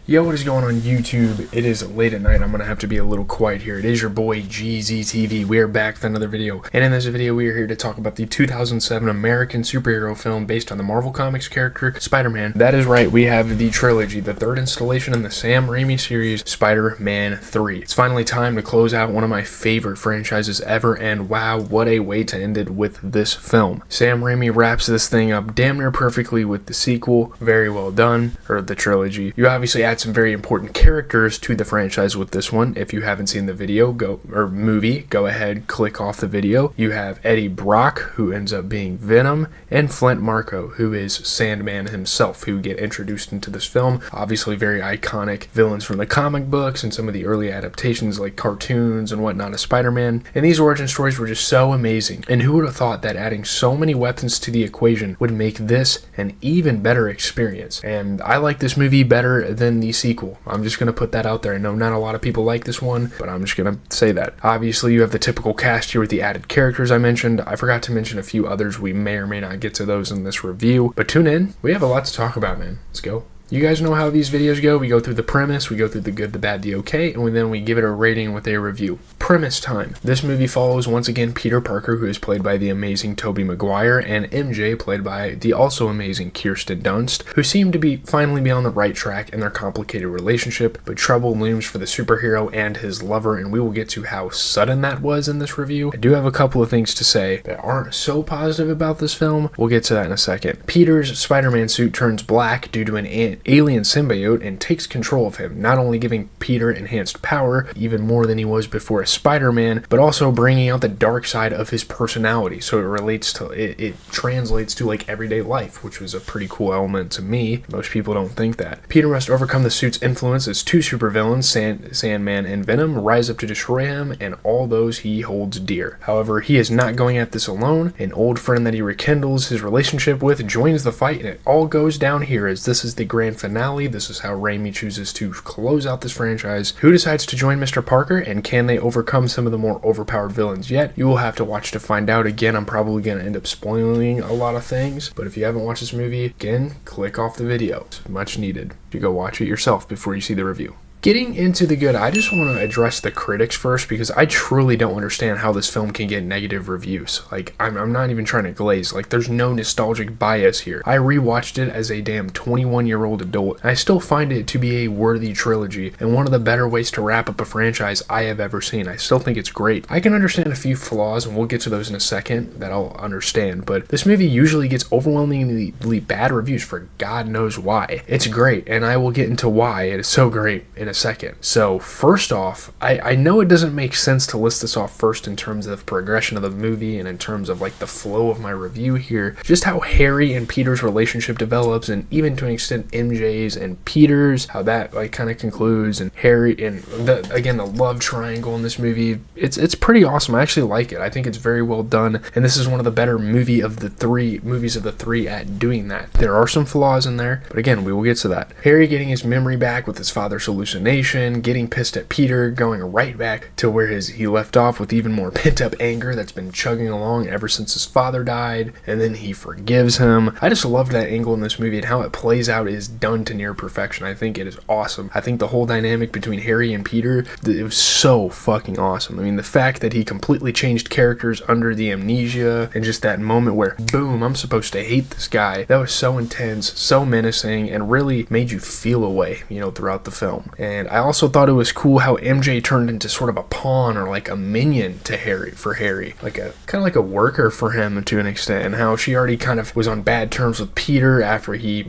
Yo, what is going on YouTube? It is late at night. I'm gonna have to be a little quiet here. It is your boy GZTV. We are back with another video, and in this video we are here to talk about the 2007 American superhero film based on the Marvel Comics character Spider-Man. That is right, we have the Trilogy, the third installation in the Sam Raimi series, Spider-Man 3. It's finally time to close out one of my favorite franchises ever, and wow, what a way to end it with this film. Sam Raimi wraps this thing up damn near perfectly with the sequel. Very well done, or the trilogy. You obviously add some very important characters to the franchise with this one. If you haven't seen the video movie, go ahead, click off the video. You have Eddie Brock, who ends up being Venom, and Flint Marko, who is Sandman himself, who get introduced into this film. Obviously very iconic villains from the comic books and some of the early adaptations like cartoons and whatnot of Spider-Man. And these origin stories were just so amazing. And who would have thought that adding so many weapons to the equation would make this an even better experience? And I like this movie better than the sequel. I'm just gonna put that out there. I know not a lot of people like this one, but I'm just gonna say that. Obviously you have the typical cast here with the added characters I mentioned. I forgot to mention a few others. We may or may not get to those in this review, but tune in. We have a lot to talk about, man. Let's go. You guys know how these videos go. We go through the premise, we go through the good, the bad, the okay, and then we give it a rating with a review. Premise time. This movie follows once again Peter Parker, who is played by the amazing Tobey Maguire, and MJ, played by the also amazing Kirsten Dunst, who seem to finally be on the right track in their complicated relationship, but trouble looms for the superhero and his lover, and we will get to how sudden that was in this review. I do have a couple of things to say that aren't so positive about this film. We'll get to that in a second. Peter's Spider-Man suit turns black due to an alien symbiote and takes control of him, not only giving Peter enhanced power, even more than he was before as Spider-Man, but also bringing out the dark side of his personality. So it translates to like everyday life, which was a pretty cool element to me. Most people don't think that. Peter must overcome the suit's influence as two supervillains, Sandman and Venom, rise up to destroy him and all those he holds dear. However, he is not going at this alone. An old friend that he rekindles his relationship with joins the fight, and it all goes down here as this is the grand finale. This is how Raimi chooses to close out this franchise. Who decides to join Mr. Parker, and can they overcome some of the more overpowered villains yet? You will have to watch to find out. Again, I'm probably going to end up spoiling a lot of things, but if you haven't watched this movie, again, click off the video. It's much needed. You go watch it yourself before you see the review. Getting into the good, I just want to address the critics first, because I truly don't understand how this film can get negative reviews. Like, I'm not even trying to glaze. Like, there's no nostalgic bias here. I rewatched it as a damn 21-year-old adult, and I still find it to be a worthy trilogy, and one of the better ways to wrap up a franchise I have ever seen. I still think it's great. I can understand a few flaws, and we'll get to those in a second that I'll understand, but this movie usually gets overwhelmingly bad reviews for God knows why. It's great, and I will get into why it is so great in a second. So first off, I know it doesn't make sense to list this off first in terms of progression of the movie and in terms of like the flow of my review here, just how Harry and Peter's relationship develops, and even to an extent MJ's and Peter's, how that like kind of concludes, and Harry and the love triangle in this movie. It's pretty awesome. I actually like it. I think it's very well done, and this is one of the better movies of the three at doing that. There are some flaws in there, but again, we will get to that. Harry getting his memory back with his father's hallucination, getting pissed at Peter, going right back to where he left off with even more pent-up anger that's been chugging along ever since his father died, and then he forgives him. I just loved that angle in this movie, and how it plays out is done to near perfection. I think it is awesome. I think the whole dynamic between Harry and Peter, it was so fucking awesome. I mean, the fact that he completely changed characters under the amnesia, and just that moment where, boom, I'm supposed to hate this guy, that was so intense, so menacing, and really made you feel a way, throughout the film. And I also thought it was cool how MJ turned into sort of a pawn or like a minion to Harry, like a kind of like a worker for him to an extent, and how she already kind of was on bad terms with Peter after he,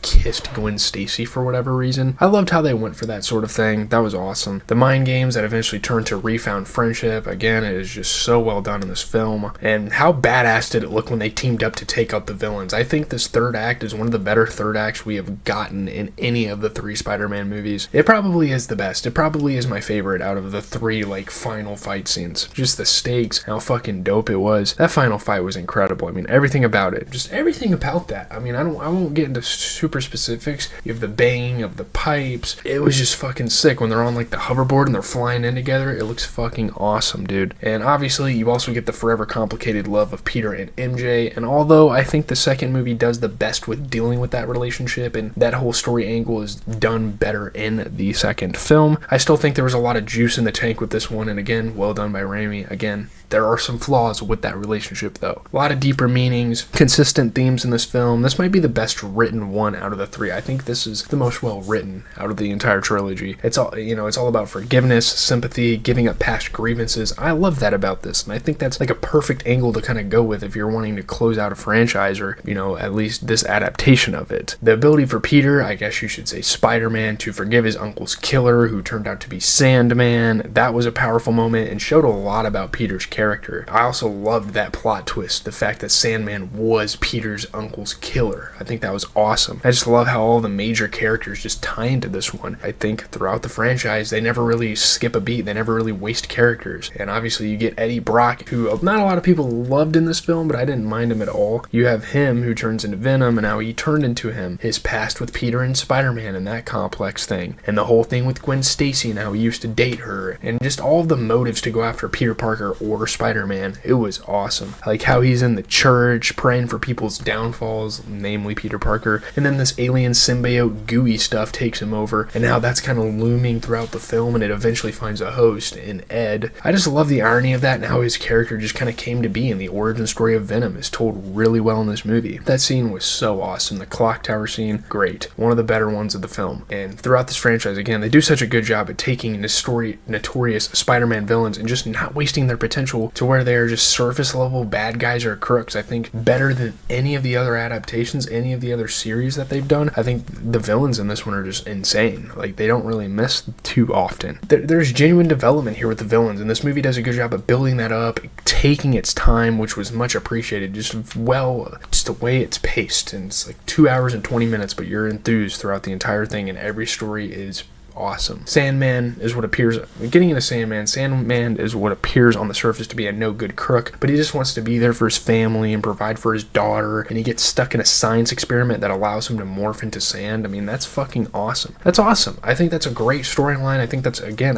kissed Gwen Stacy for whatever reason. I loved how they went for that sort of thing. That was awesome. The mind games that eventually turned to refound friendship, again, it is just so well done in this film. And how badass did it look when they teamed up to take out the villains? I think this third act is one of the better third acts we have gotten in any of the three Spider-Man movies. It probably probably is the best. It probably is my favorite out of the three, like, final fight scenes. Just the stakes, how fucking dope it was. That final fight was incredible. I mean, everything about it, just everything about that. I mean, I won't get into super specifics. You have the banging of the pipes. It was just fucking sick when they're on, like, the hoverboard and they're flying in together. It looks fucking awesome, dude. And obviously, you also get the forever complicated love of Peter and MJ. And although I think the second movie does the best with dealing with that relationship and that whole story angle is done better in the second film, I still think there was a lot of juice in the tank with this one. And again, well done by Raimi. Again, there are some flaws with that relationship, though. A lot of deeper meanings, consistent themes in this film. This might be the best written one out of the three. I think this is the most well written out of the entire trilogy. It's all, it's all about forgiveness, sympathy, giving up past grievances. I love that about this, and I think that's like a perfect angle to kind of go with if you're wanting to close out a franchise, or, at least this adaptation of it. The ability for Peter, I guess you should say Spider-Man, to forgive his uncle's killer, who turned out to be Sandman. That was a powerful moment and showed a lot about Peter's character. I also loved that plot twist, the fact that Sandman was Peter's uncle's killer. I think that was awesome. I just love how all the major characters just tie into this one. I think throughout the franchise, they never really skip a beat. They never really waste characters. And obviously you get Eddie Brock, who not a lot of people loved in this film, but I didn't mind him at all. You have him, who turns into Venom, and how he turned into him. His past with Peter and Spider-Man and that complex thing. And the whole thing with Gwen Stacy and how he used to date her. And just all of the motives to go after Peter Parker or Spider-Man. It was awesome. Like how he's in the church praying for people's downfalls, namely Peter Parker. And then this alien symbiote gooey stuff takes him over. And how that's kind of looming throughout the film, and it eventually finds a host in Ed. I just love the irony of that and how his character just kind of came to be, and the origin story of Venom is told really well in this movie. That scene was so awesome. The clock tower scene, great. One of the better ones of the film. And throughout this franchise, again, they do such a good job at taking notorious Spider-Man villains and just not wasting their potential to where they're just surface level bad guys or crooks. I think better than any of the other adaptations, any of the other series that they've done. I think the villains in this one are just insane. Like, they don't really miss too often. There's genuine development here with the villains, and this movie does a good job of building that up, taking its time, which was much appreciated. Just the way it's paced, and it's like 2 hours and 20 minutes, but you're enthused throughout the entire thing, and every story is awesome. Sandman is what appears, getting into Sandman is what appears on the surface to be a no good crook, but he just wants to be there for his family and provide for his daughter, and he gets stuck in a science experiment that allows him to morph into sand. I mean, that's fucking awesome. That's awesome. I think that's a great storyline. I think that's, again,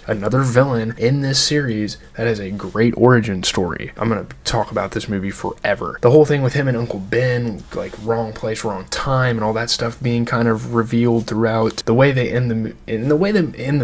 another villain in this series that has a great origin story. I'm gonna talk about this movie forever. The whole thing with him and Uncle Ben, like wrong place, wrong time, and all that stuff being kind of revealed throughout. The way they end the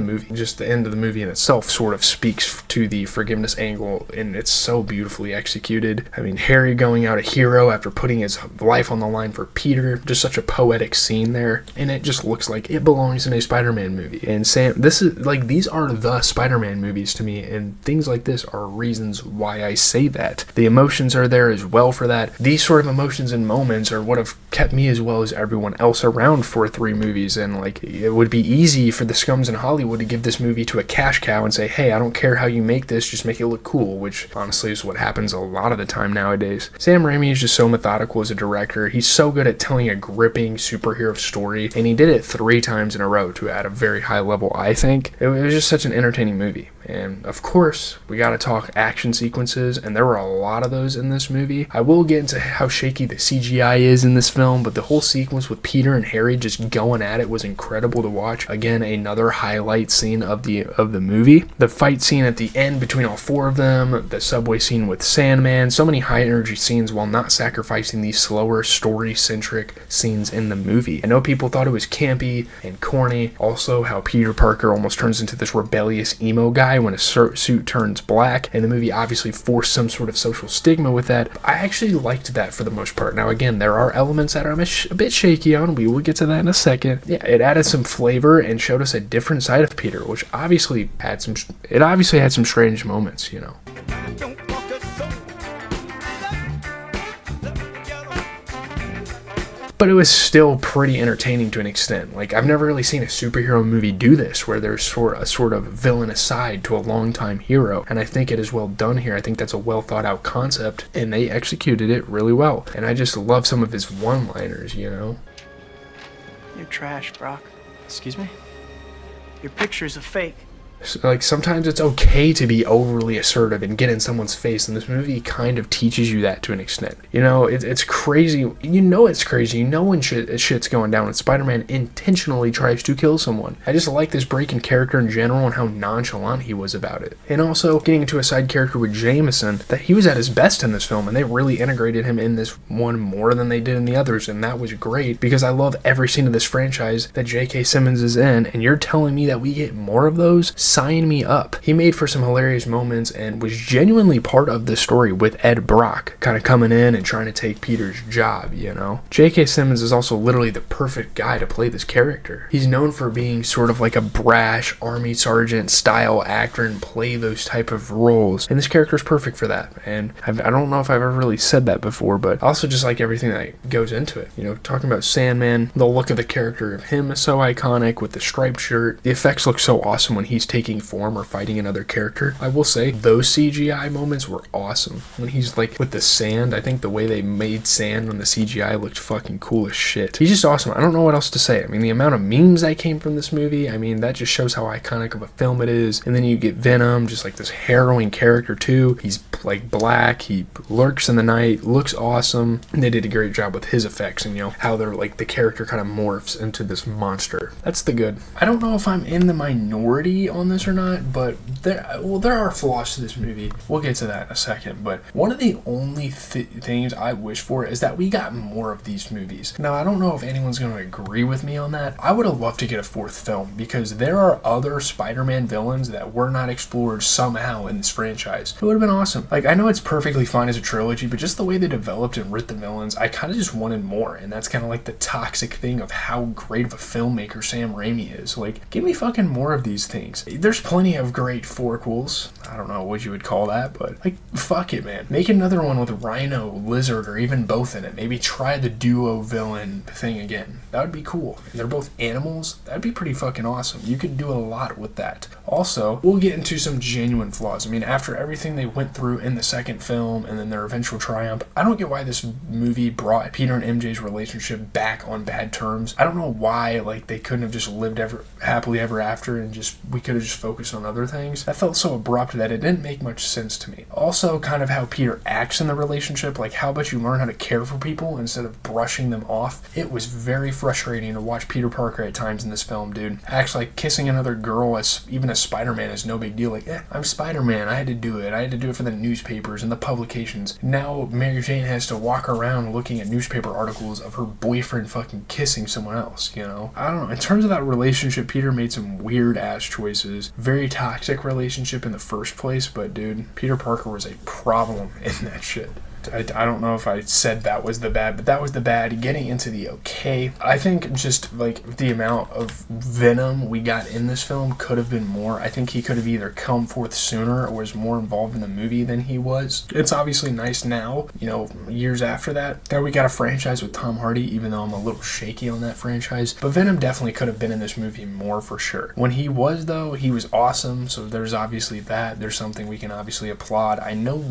movie, just the end of the movie in itself sort of speaks to the forgiveness angle, and it's so beautifully executed. I mean, Harry going out a hero after putting his life on the line for Peter, just such a poetic scene there, and it just looks like it belongs in a Spider-Man movie. And these are the Spider-Man movies to me, and things like this are reasons why I say that. The emotions are there as well for that. These sort of emotions and moments are what have kept me as well as everyone else around for 3 movies, and like, it would be easy for the scums in Hollywood to give this movie to a cash cow and say, hey, I don't care how you make this, just make it look cool, which honestly is what happens a lot of the time nowadays. Sam Raimi is just so methodical as a director. He's so good at telling a gripping superhero story, and he did it 3 times in a row at a very high level, I think. It was just such an entertaining movie. And of course, we gotta talk action sequences, and there were a lot of those in this movie. I will get into how shaky the CGI is in this film, but the whole sequence with Peter and Harry just going at it was incredible to watch. Again, another highlight scene of the movie. The fight scene at the end between all 4 of them, the subway scene with Sandman, so many high energy scenes while not sacrificing these slower story-centric scenes in the movie. I know people thought it was campy and corny. Also, how Peter Parker almost turns into this rebellious emo guy when a suit turns black, and the movie obviously forced some sort of social stigma with that. I actually liked that for the most part. Now again, there are elements that I'm a bit shaky on. We will get to that in a second. Yeah, it added some flavor and showed us a different side of Peter, which obviously had some strange moments, But it was still pretty entertaining to an extent. Like, I've never really seen a superhero movie do this, where there's a sort of villain aside to a longtime hero. And I think it is well done here. I think that's a well thought out concept, and they executed it really well. And I just love some of his one-liners, You're trash, Brock. Excuse me? Your picture's a fake. Like, sometimes it's okay to be overly assertive and get in someone's face, and this movie kind of teaches you that to an extent. You know, it's crazy. You know it's crazy. You know when shit's going down, and Spider-Man intentionally tries to kill someone. I just like this break in character in general and how nonchalant he was about it. And also, getting into a side character with Jameson, that he was at his best in this film, and they really integrated him in this one more than they did in the others, and that was great, because I love every scene of this franchise that J.K. Simmons is in, and you're telling me that we get more of those? Sign me up. He made for some hilarious moments and was genuinely part of the story with Ed Brock kind of coming in and trying to take Peter's job, you know? J.K. Simmons is also literally the perfect guy to play this character. He's known for being sort of like a brash army sergeant style actor and play those type of roles, and this character is perfect for that. And I don't know if I've ever really said that before, but I also just like everything that goes into it. You know, talking about Sandman, the look of the character of him is so iconic with the striped shirt. The effects look so awesome when he's taking form or fighting another character. I will say those CGI moments were awesome. When he's like with the sand, I think the way they made sand on the CGI looked fucking cool as shit. He's just awesome. I don't know what else to say. I mean, the amount of memes that came from this movie, I mean, that just shows how iconic of a film it is. And then you get Venom, just like this harrowing character too. He's like black, he lurks in the night, looks awesome. And they did a great job with his effects and, you know, how they're like the character kind of morphs into this monster. That's the good. I don't know if I'm in the minority on this or not, but there are flaws to this movie. We'll get to that in a second, but one of the only things I wish for is that we got more of these movies. Now, I don't know if anyone's going to agree with me on that. I would have loved to get a fourth film, because there are other Spider-Man villains that were not explored somehow in this franchise. It would have been awesome. Like, I know it's perfectly fine as a trilogy, but just the way they developed and writ the villains, I kind of just wanted more, and that's kind of like the toxic thing of how great of a filmmaker Sam Raimi is. Like, give me fucking more of these things. There's plenty of great fourquels. I don't know what you would call that, but like, fuck it, man. Make another one with Rhino, Lizard, or even both in it. Maybe try the duo villain thing again. That would be cool. And they're both animals. That'd be pretty fucking awesome. You could do a lot with that. Also, we'll get into some genuine flaws. I mean, after everything they went through in the second film and then their eventual triumph, I don't get why this movie brought Peter and MJ's relationship back on bad terms. I don't know why, like, they couldn't have just lived happily ever after and we could have just focused on other things. That felt so abrupt that it didn't make much sense to me. Also, kind of how Peter acts in the relationship, like, how about you learn how to care for people instead of brushing them off? It was very frustrating to watch Peter Parker at times in this film, dude. Acts like kissing another girl as even as Spider-Man is no big deal. Like, I'm Spider-Man, I had to do it. I had to do it for the newspapers and the publications. Now Mary Jane has to walk around looking at newspaper articles of her boyfriend fucking kissing someone else, you know? I don't know. In terms of that relationship, Peter made some weird ass choices. Very toxic relationship in the first place, but dude, Peter Parker was a problem in that shit. I don't know if I said that was the bad, but that was the bad. Getting into the okay, I think just like the amount of Venom we got in this film could have been more. I think he could have either come forth sooner or was more involved in the movie than he was. It's obviously nice now, you know, years after that we got a franchise with Tom Hardy, even though I'm a little shaky on that franchise. But Venom definitely could have been in this movie more for sure. When he was, though, he was awesome, so there's obviously that. There's something we can obviously applaud. I know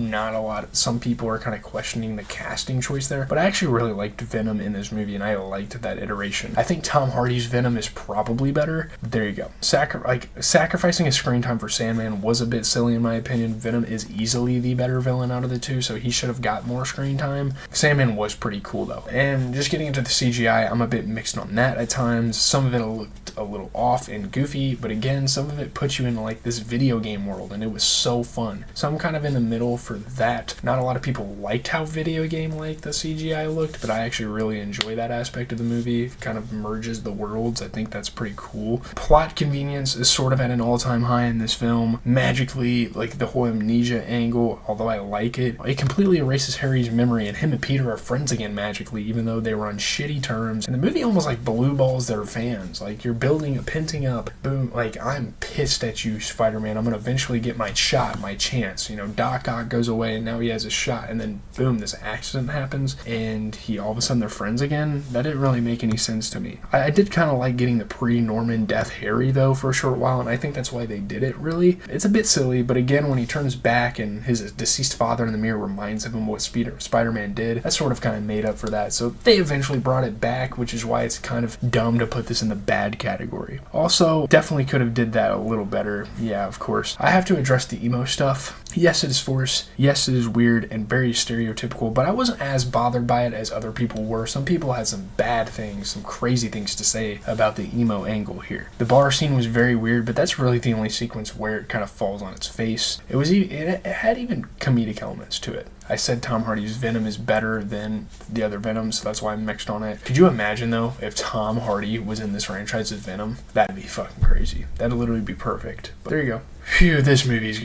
some people are kind of questioning the casting choice there, but I actually really liked Venom in this movie, and I liked that iteration. I think Tom Hardy's Venom is probably better. There you go. Sacrificing his screen time for Sandman was a bit silly in my opinion. Venom is easily the better villain out of the two, so he should have got more screen time. Sandman was pretty cool though. And just getting into the CGI, I'm a bit mixed on that at times. Some of it looked a little off and goofy, but again, some of it puts you into like this video game world, and it was so fun. So I'm kind of in the middle for that. Not a lot of people liked how video game like the CGI looked, but I actually really enjoy that aspect of the movie. It kind of merges the worlds. I think that's pretty cool. Plot convenience is sort of at an all-time high in this film. Magically, like the whole amnesia angle, although I like it, it completely erases Harry's memory, and him and Peter are friends again magically, even though they were on shitty terms. And the movie almost like blue balls their fans. Like, you're pinting up, boom, like, I'm pissed at you, Spider-Man. I'm gonna eventually get my shot, my chance. You know, Doc Ock goes away and now he has a shot, and then then boom, this accident happens, and all of a sudden they're friends again. That didn't really make any sense to me. I did kind of like getting the pre-Norman death Harry, though, for a short while, and I think that's why they did it, really. It's a bit silly, but again, when he turns back and his deceased father in the mirror reminds him what Spider-Man did, that sort of kind of made up for that. So they eventually brought it back, which is why it's kind of dumb to put this in the bad category. Also, definitely could have did that a little better. Yeah, of course. I have to address the emo stuff. Yes, it is forced. Yes, it is weird and very stereotypical, but I wasn't as bothered by it as other people were. Some people had some bad things, some crazy things to say about the emo angle here. The bar scene was very weird, but that's really the only sequence where it kind of falls on its face. It had even comedic elements to it. I said Tom Hardy's Venom is better than the other Venoms, so that's why I mixed on it. Could you imagine, though, if Tom Hardy was in this franchise as Venom? That'd be fucking crazy. That'd literally be perfect. But there you go. Phew, this video is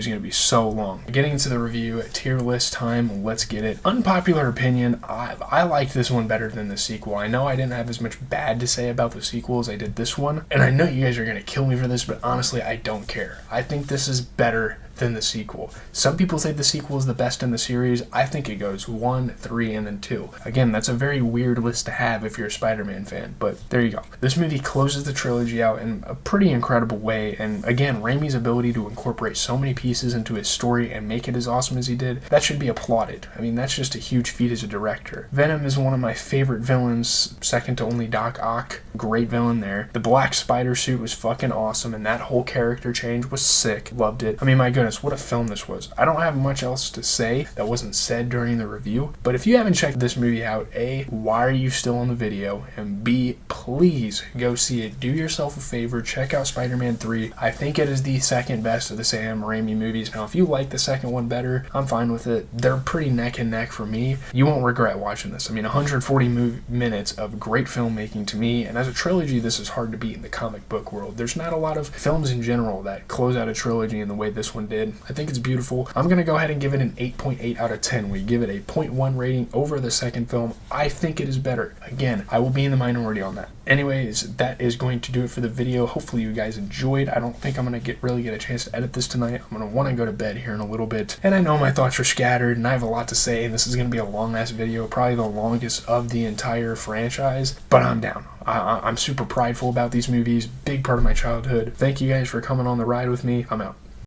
going to be so long. Getting into the review, tier list time, let's get it. Unpopular opinion, I liked this one better than the sequel. I know I didn't have as much bad to say about the sequel as I did this one, and I know you guys are going to kill me for this, but honestly, I don't care. I think this is better than the sequel. Some people say the sequel is the best in the series. I think it goes 1, 3, and then 2. Again, that's a very weird list to have if you're a Spider-Man fan, but there you go. This movie closes the trilogy out in a pretty incredible way, and again, Raimi's ability to incorporate so many pieces into his story and make it as awesome as he did, that should be applauded. I mean, that's just a huge feat as a director. Venom is one of my favorite villains, second to only Doc Ock. Great villain there. The black spider suit was fucking awesome, and that whole character change was sick. Loved it. I mean, my goodness, what a film this was. I don't have much else to say that wasn't said during the review, but if you haven't checked this movie out, A, why are you still on the video? And B, please go see it. Do yourself a favor, check out Spider-Man 3. I think it is the second best of the Sam Raimi movies. Now, if you like the second one better, I'm fine with it. They're pretty neck and neck for me. You won't regret watching this. I mean, 140 minutes of great filmmaking to me, and as a trilogy, this is hard to beat in the comic book world. There's not a lot of films in general that close out a trilogy in the way this one did. I think it's beautiful. I'm going to go ahead and give it an 8.8 out of 10. We give it a 0.1 rating over the second film. I think it is better. Again, I will be in the minority on that. Anyways, that is going to do it for the video. Hopefully you guys enjoyed. I don't think I'm going to really get a chance to edit this tonight. I'm going to want to go to bed here in a little bit. And I know my thoughts are scattered and I have a lot to say, and this is going to be a long-ass video, probably the longest of the entire franchise, but I'm down. I'm super prideful about these movies. Big part of my childhood. Thank you guys for coming on the ride with me. I'm out.